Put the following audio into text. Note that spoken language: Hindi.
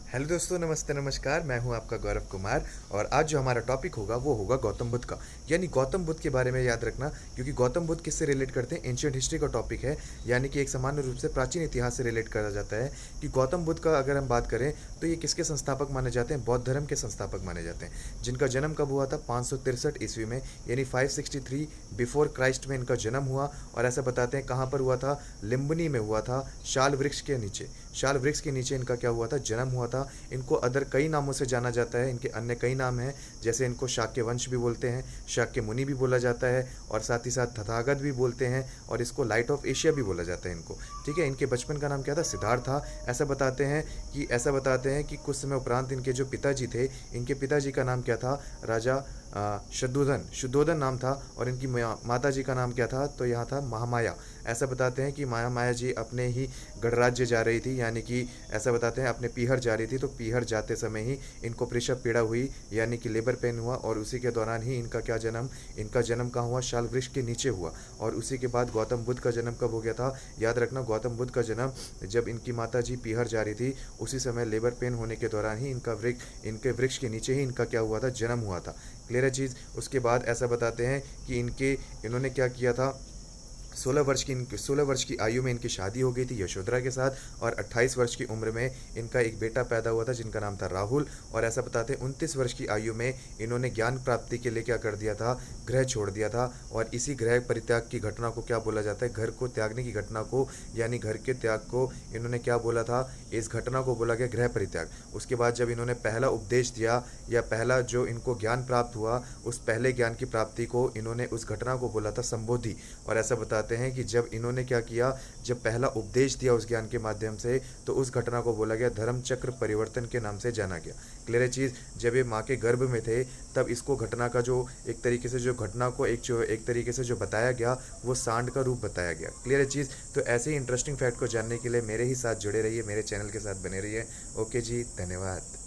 हेलो दोस्तों, नमस्ते नमस्कार। मैं हूं आपका गौरव कुमार और आज जो हमारा टॉपिक होगा वो होगा गौतम बुद्ध का। यानी गौतम बुद्ध के बारे में याद रखना, क्योंकि गौतम बुद्ध किससे रिलेट करते हैं? एंशियंट हिस्ट्री का टॉपिक है। यानी कि एक सामान्य रूप से प्राचीन इतिहास से रिलेट करा जाता है कि गौतम बुद्ध का अगर हम बात करें तो ये किसके संस्थापक माने जाते हैं? बौद्ध धर्म के संस्थापक माने जाते हैं, जिनका जन्म कब हुआ था? 563 ईस्वी में, यानी 563 बिफोर क्राइस्ट में इनका जन्म हुआ। और ऐसा बताते हैं कहाँ पर हुआ था? लिम्बनी में हुआ था, शाल वृक्ष के नीचे। शाल वृक्ष के नीचे इनका क्या हुआ था? जन्म हुआ था। इनको अदर कई नामों से जाना जाता है, इनके अन्य कई नाम हैं, जैसे इनको शाक्य वंश भी बोलते हैं, शाक्य मुनि भी बोला जाता है, और साथ ही साथ तथागत भी बोलते हैं, और इसको लाइट ऑफ एशिया भी बोला जाता है इनको। ठीक है। इनके बचपन का नाम क्या था? सिद्धार्थ था। ऐसा बताते हैं कि कुछ समय उपरांत इनके जो पिताजी थे, इनके पिताजी का नाम क्या था? राजा शुद्धोधन नाम था। और इनकी माता जी का नाम क्या था? तो यहाँ था महामाया। ऐसा बताते हैं कि माया जी अपने ही गणराज्य जा रही थी, यानी कि ऐसा बताते हैं अपने पीहर जा रही थी, तो पीहर जाते समय ही इनको प्रसव पीड़ा हुई, यानी कि लेबर पेन हुआ। और उसी के दौरान ही इनका जन्म कहाँ हुआ? शाल वृक्ष के नीचे हुआ। और उसी के बाद गौतम बुद्ध का जन्म कब हो गया था? याद रखना, गौतम बुद्ध का जन्म जब इनकी माता जी पीहर जा रही थी, उसी समय लेबर पेन होने के दौरान ही इनके वृक्ष के नीचे ही इनका क्या हुआ था? जन्म हुआ था। क्लियर है चीज़। उसके बाद ऐसा बताते हैं कि इन्होंने क्या किया था? 16 वर्ष की आयु में इनकी शादी हो गई थी यशोधरा के साथ, और 28 वर्ष की उम्र में इनका एक बेटा पैदा हुआ था जिनका नाम था राहुल। और ऐसा बताते हैं 29 वर्ष की आयु में इन्होंने ज्ञान प्राप्ति के लिए क्या कर दिया था? ग्रह छोड़ दिया था। और इसी ग्रह परित्याग की घटना को क्या बोला जाता है? घर को त्यागने की घटना को, यानी घर के त्याग को इन्होंने क्या बोला था? इस घटना को बोला गया गृह परित्याग। उसके बाद जब इन्होंने पहला उपदेश दिया, या पहला जो इनको ज्ञान प्राप्त हुआ, उस पहले ज्ञान की प्राप्ति को इन्होंने उस घटना को बोला था संबोधि। और ऐसा बताते हैं कि जब इन्होंने क्या किया, जब पहला उपदेश दिया उस ज्ञान के माध्यम से, तो उस घटना को बोला गया धर्म चक्र परिवर्तन के नाम से जाना गया। क्लियर है चीज़। जब ये माँ के गर्भ में थे, तब इसको घटना का जो एक तरीके से जो घटना को एक तरीके से जो बताया गया, वो सांड का रूप बताया गया। क्लियर है चीज़। तो ऐसे ही इंटरेस्टिंग फैक्ट को जानने के लिए मेरे ही साथ जुड़े रहिए, मेरे चैनल के साथ बने रहिए। ओके जी, धन्यवाद।